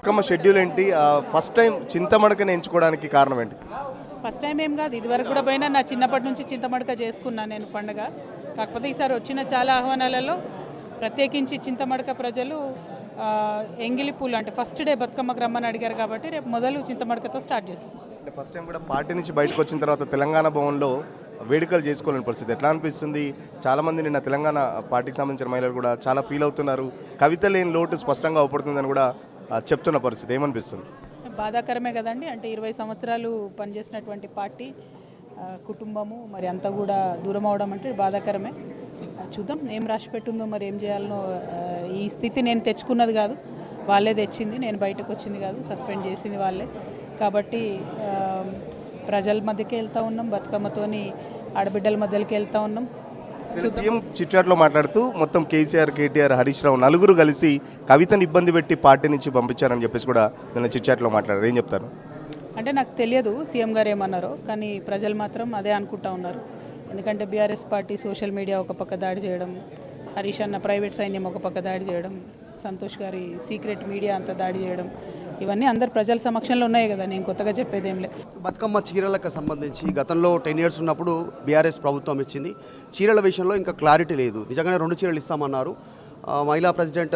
Bathukamma schedule ఏంటి? First time చింతమడకని ఎంచుకోవడానికి కారణం ఏంటి? ఫస్ట్ టైం ఏం కాదు, ఇదివరకు కూడా పోయినా నా చిన్నప్పటి నుంచి చింతమడక చేసుకున్నాను నేను పండగ. కాకపోతే ఈసారి వచ్చిన చాలా ఆహ్వానాలలో ప్రత్యేకించి చింతమడక ప్రజలు ఎంగిలి పూలు అంటే ఫస్ట్ డే బతుకమ్మకు రమ్మని అడిగారు కాబట్టి రేపు మొదలు చింతమడకతో స్టార్ట్ చేస్తాం. అంటే ఫస్ట్ టైం కూడా పార్టీ నుంచి బయటకు వచ్చిన తర్వాత తెలంగాణ భవన్లో వేడుకలు చేసుకోలేని పరిస్థితి ఎట్లా అనిపిస్తుంది? చాలామంది నిన్న తెలంగాణ పార్టీకి సంబంధించిన మహిళలు కూడా చాలా ఫీల్ అవుతున్నారు. కవిత లేని లోటు స్పష్టంగా అవపడుతుందని కూడా చెప్తున్న పరిస్థితి ఏమనిపిస్తుంది? బాధాకరమే కదండి. అంటే 20 సంవత్సరాలు పనిచేసినటువంటి పార్టీ కుటుంబము మరి అంతా కూడా దూరం అవడం అంటే బాధాకరమే. చూద్దాం ఏం రాసి పెట్టుందో, మరి ఏం చేయాలనో. ఈ స్థితి నేను తెచ్చుకున్నది కాదు, వాళ్ళే తెచ్చింది, నేను బయటకు వచ్చింది కాదు, సస్పెండ్ చేసింది వాళ్ళే. కాబట్టి ప్రజల మధ్యకి వెళ్తూ ఉన్నాం, బతుకమ్మతోని ఆడబిడ్డల మధ్యలోకి వెళ్తూ ఉన్నాం. సీఎం చిట్చాట్లో మాట్లాడుతూ మొత్తం కేసీఆర్, కేటీఆర్, హరీష్ రావు నలుగురు కలిసి కవితను ఇబ్బంది పెట్టి పార్టీ నుంచి పంపించారని చెప్పేసి కూడా నిన్న చిట్చాట్లో మాట్లాడారు. ఏం చెప్తారు? అంటే నాకు తెలియదు సీఎం గారు ఏమన్నారో, కానీ ప్రజలు మాత్రం అదే అనుకుంటా ఉన్నారు. ఎందుకంటే బీఆర్ఎస్ పార్టీ సోషల్ మీడియా ఒక పక్క దాడి చేయడం, హరీష్ అన్న ప్రైవేట్ సైన్యం ఒక పక్క దాడి చేయడం, సంతోష్ గారి సీక్రెట్ మీడియా అంతా దాడి చేయడం, ఇవన్నీ అందరు ప్రజల సమక్షంలో ఉన్నాయి కదా, నేను కొత్తగా చెప్పేది ఏం లేదు. బతుకమ్మ చీరలకు సంబంధించి గతంలో 10 years ఉన్నప్పుడు బీఆర్ఎస్ ప్రభుత్వం ఇచ్చింది. చీరల విషయంలో ఇంకా క్లారిటీ లేదు. నిజంగానే 2 చీరలు ఇస్తామన్నారు. మహిళా ప్రెసిడెంట్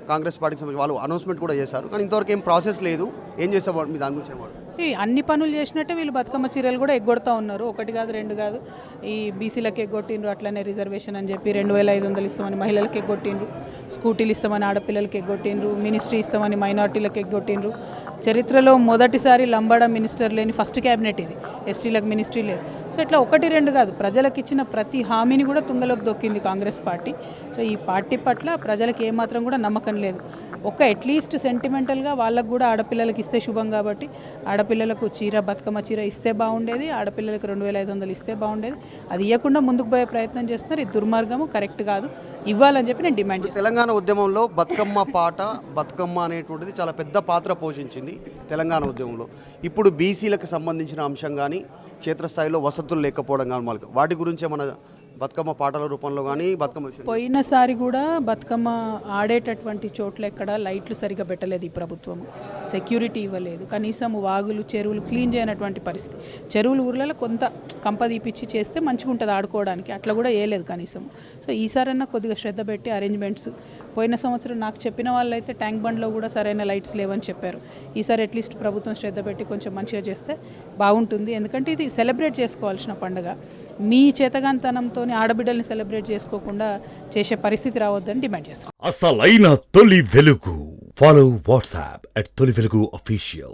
కాంగ్రెస్ పార్టీకి సంబంధించి వాళ్ళు అనౌన్స్మెంట్ కూడా చేశారు, కానీ ఇంతవరకు ఏం ప్రాసెస్ లేదు. ఏం చేసేవాడు మీ దాని గురించి ఏమాడు? ఈ అన్ని పనులు చేసినట్టే వీళ్ళు బతుకమ్మ చీరలు కూడా ఎగ్గొడతా ఉన్నారు. ఒకటి కాదు, రెండు కాదు. ఈ బీసీలకు ఎగ్గొట్టిండ్రు, అట్లనే రిజర్వేషన్ అని చెప్పి 2500 ఇస్తామని మహిళలకు ఎగ్గొట్టిండ్రు, స్కూటీలు ఇస్తామని ఆడపిల్లలకి ఎగ్గొట్టిండ్రు, మినిస్ట్రీ ఇస్తామని మైనార్టీలకు ఎగ్గొట్టిండ్రు. చరిత్రలో మొదటిసారి లంబాడా మినిస్టర్ లేని ఫస్ట్ క్యాబినెట్ ఇది, ఎస్టీలకు మినిస్ట్రీ లేదు. సో ఇట్లా 1, 2 కాదు, ప్రజలకు ఇచ్చిన ప్రతి హామీని కూడా తుంగలోకి దొక్కింది కాంగ్రెస్ పార్టీ. సో ఈ పార్టీ పట్ల ప్రజలకు ఏమాత్రం కూడా నమ్మకం లేదు. అట్లీస్ట్ సెంటిమెంటల్గా వాళ్ళకు కూడా ఆడపిల్లలకి ఇస్తే శుభం కాబట్టి ఆడపిల్లలకు చీర, బతుకమ్మ చీర ఇస్తే బాగుండేది, ఆడపిల్లలకు 2500 ఇస్తే బాగుండేది. అది ఇవ్వకుండా ముందుకు పోయే ప్రయత్నం చేస్తున్నారు. ఇది దుర్మార్గము, కరెక్ట్ కాదు, ఇవ్వాలని చెప్పి నేను డిమాండ్ చేస్తాను. తెలంగాణ ఉద్యమంలో బతుకమ్మ పాట, బతుకమ్మ అనేటువంటిది చాలా పెద్ద పాత్ర పోషించింది తెలంగాణ ఉద్యమంలో. ఇప్పుడు బీసీలకు సంబంధించిన అంశం కానీ, క్షేత్రస్థాయిలో వసతులు లేకపోవడం కానీ, వాటి గురించే మన బతుకమ్మ పాటల రూపంలో కానీ బతుకమ్మ పోయినసారి కూడా బతుకమ్మ ఆడేటటువంటి చోట్ల ఎక్కడ లైట్లు సరిగా పెట్టలేదు ఈ ప్రభుత్వం, సెక్యూరిటీ ఇవ్వలేదు, కనీసం వాగులు, చెరువులు క్లీన్ చేయనటువంటి పరిస్థితి. చెరువులు ఊర్లలో కొంత కంప తీపిచ్చి చేస్తే మంచిగా ఉంటుంది ఆడుకోవడానికి, అట్లా కూడా వేయలేదు కనీసం. సో ఈసారన్నా కొద్దిగా శ్రద్ధ పెట్టి అరేంజ్మెంట్స్. పోయిన సంవత్సరం నాకు చెప్పిన వాళ్ళైతే ట్యాంక్ బండ్లో కూడా సరైన లైట్స్ లేవని చెప్పారు. ఈసారి అట్లీస్ట్ ప్రభుత్వం శ్రద్ధ పెట్టి కొంచెం మంచిగా చేస్తే బాగుంటుంది. ఎందుకంటే ఇది సెలబ్రేట్ చేసుకోవాల్సిన పండుగ. మీ చేతగాంతనంతో ఆడబిడ్డల్ని సెలబ్రేట్ చేసుకోకుండా చేసే పరిస్థితి రావద్దని డిమాండ్ చేస్తాం. అసలైన తొలి వెలుగు. ఫాలో వాట్సాప్ @తొలి వెలుగు official.